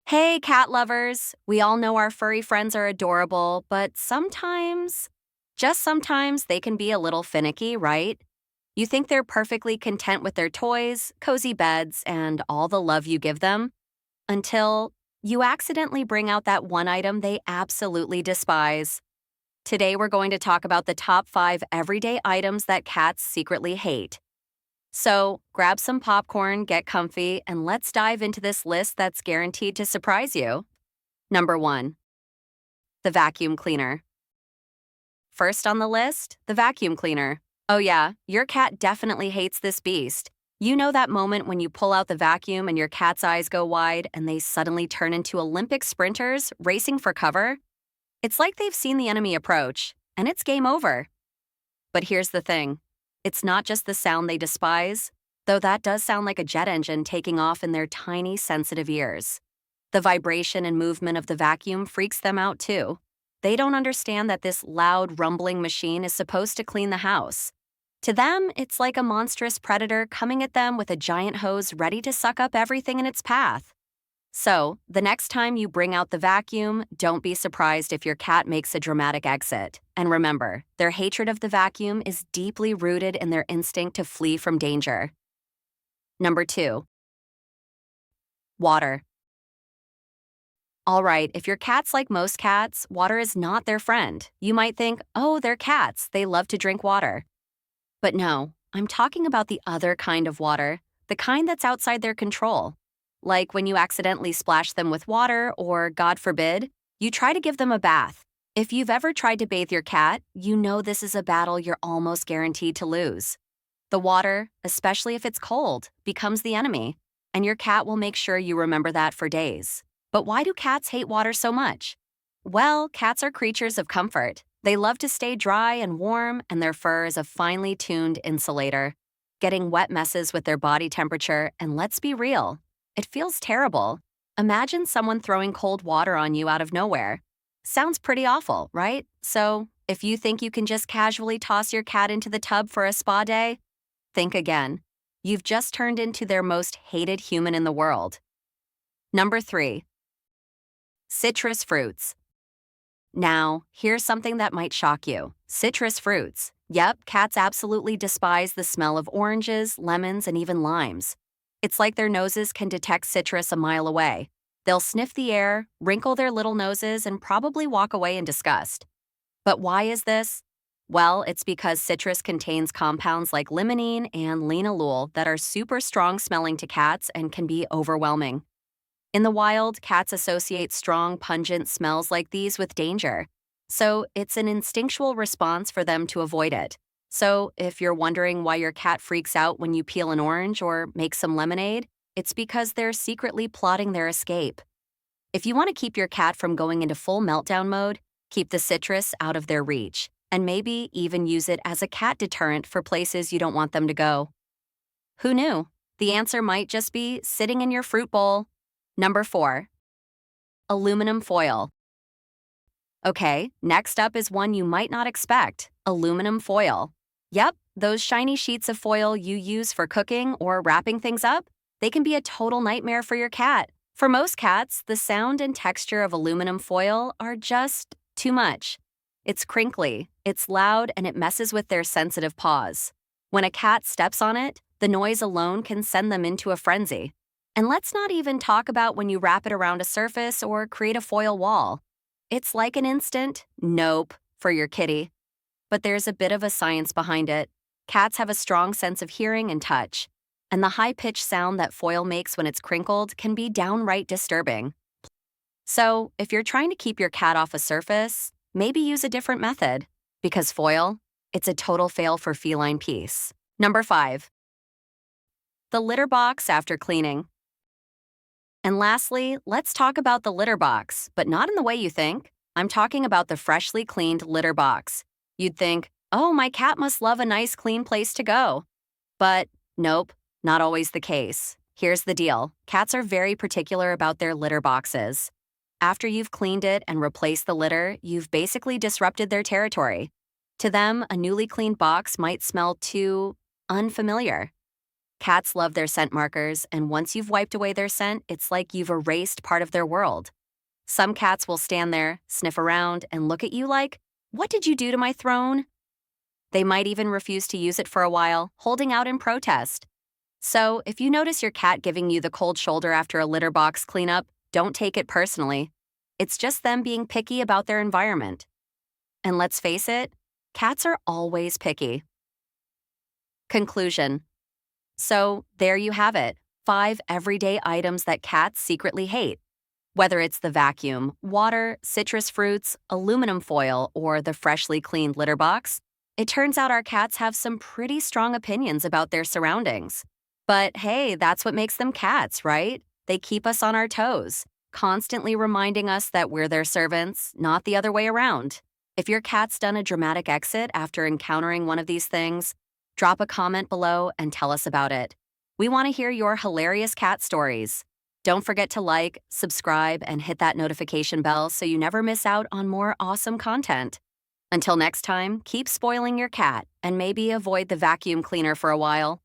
Hey, cat lovers! We all know our furry friends are adorable, but just sometimes, they can be a little finicky, right? You think they're perfectly content with their toys, cozy beds, and all the love you give them, until you accidentally bring out that one item they absolutely despise. Today, we're going to talk about the top 5 everyday items that cats secretly hate. So, grab some popcorn, get comfy, and let's dive into this list that's guaranteed to surprise you. Number 1. The vacuum cleaner. First on the list, the vacuum cleaner. Oh yeah, your cat definitely hates this beast. You know that moment when you pull out the vacuum and your cat's eyes go wide and they suddenly turn into Olympic sprinters racing for cover? It's like they've seen the enemy approach, and it's game over. But here's the thing. It's not just the sound they despise, though that does sound like a jet engine taking off in their tiny, sensitive ears. The vibration and movement of the vacuum freaks them out too. They don't understand that this loud, rumbling machine is supposed to clean the house. To them, it's like a monstrous predator coming at them with a giant hose ready to suck up everything in its path. So, the next time you bring out the vacuum, don't be surprised if your cat makes a dramatic exit. And remember, their hatred of the vacuum is deeply rooted in their instinct to flee from danger. Number 2. Water. All right, if your cat's like most cats, water is not their friend. You might think, oh, they're cats, they love to drink water. But no, I'm talking about the other kind of water, the kind that's outside their control. Like when you accidentally splash them with water or, God forbid, you try to give them a bath. If you've ever tried to bathe your cat, you know this is a battle you're almost guaranteed to lose. The water, especially if it's cold, becomes the enemy, and your cat will make sure you remember that for days. But why do cats hate water so much? Well, cats are creatures of comfort. They love to stay dry and warm, and their fur is a finely tuned insulator. Getting wet messes with their body temperature, and let's be real, it feels terrible. Imagine someone throwing cold water on you out of nowhere. Sounds pretty awful, right? So, if you think you can just casually toss your cat into the tub for a spa day, think again. You've just turned into their most hated human in the world. Number 3. Citrus fruits. Now, here's something that might shock you. Citrus fruits. Yep, cats absolutely despise the smell of oranges, lemons, and even limes. It's like their noses can detect citrus a mile away. They'll sniff the air, wrinkle their little noses, and probably walk away in disgust. But why is this? Well, it's because citrus contains compounds like limonene and linalool that are super strong smelling to cats and can be overwhelming. In the wild, cats associate strong, pungent smells like these with danger. So it's an instinctual response for them to avoid it. So if you're wondering why your cat freaks out when you peel an orange or make some lemonade, it's because they're secretly plotting their escape. If you want to keep your cat from going into full meltdown mode, keep the citrus out of their reach, and maybe even use it as a cat deterrent for places you don't want them to go. Who knew? The answer might just be sitting in your fruit bowl. Number 4. Aluminum foil. Okay, next up is one you might not expect, aluminum foil. Yep, those shiny sheets of foil you use for cooking or wrapping things up, they can be a total nightmare for your cat. For most cats, the sound and texture of aluminum foil are just too much. It's crinkly, it's loud, and it messes with their sensitive paws. When a cat steps on it, the noise alone can send them into a frenzy. And let's not even talk about when you wrap it around a surface or create a foil wall. It's like an instant nope for your kitty. But there's a bit of a science behind it. Cats have a strong sense of hearing and touch, and the high-pitched sound that foil makes when it's crinkled can be downright disturbing. So, if you're trying to keep your cat off a surface, maybe use a different method. Because foil, it's a total fail for feline peace. Number 5. The litter box after cleaning. And lastly, let's talk about the litter box, but not in the way you think. I'm talking about the freshly cleaned litter box. You'd think, oh, my cat must love a nice clean place to go. But nope, not always the case. Here's the deal. Cats are very particular about their litter boxes. After you've cleaned it and replaced the litter, you've basically disrupted their territory. To them, a newly cleaned box might smell too unfamiliar. Cats love their scent markers, and once you've wiped away their scent, it's like you've erased part of their world. Some cats will stand there, sniff around, and look at you like, "What did you do to my throne?" They might even refuse to use it for a while, holding out in protest. So, if you notice your cat giving you the cold shoulder after a litter box cleanup, don't take it personally. It's just them being picky about their environment. And let's face it, cats are always picky. Conclusion. So, there you have it, 5 everyday items that cats secretly hate. Whether it's the vacuum, water, citrus fruits, aluminum foil, or the freshly cleaned litter box, it turns out our cats have some pretty strong opinions about their surroundings. But hey, that's what makes them cats, right? They keep us on our toes, constantly reminding us that we're their servants, not the other way around. If your cat's done a dramatic exit after encountering one of these things, drop a comment below and tell us about it. We want to hear your hilarious cat stories. Don't forget to like, subscribe, and hit that notification bell so you never miss out on more awesome content. Until next time, keep spoiling your cat and maybe avoid the vacuum cleaner for a while.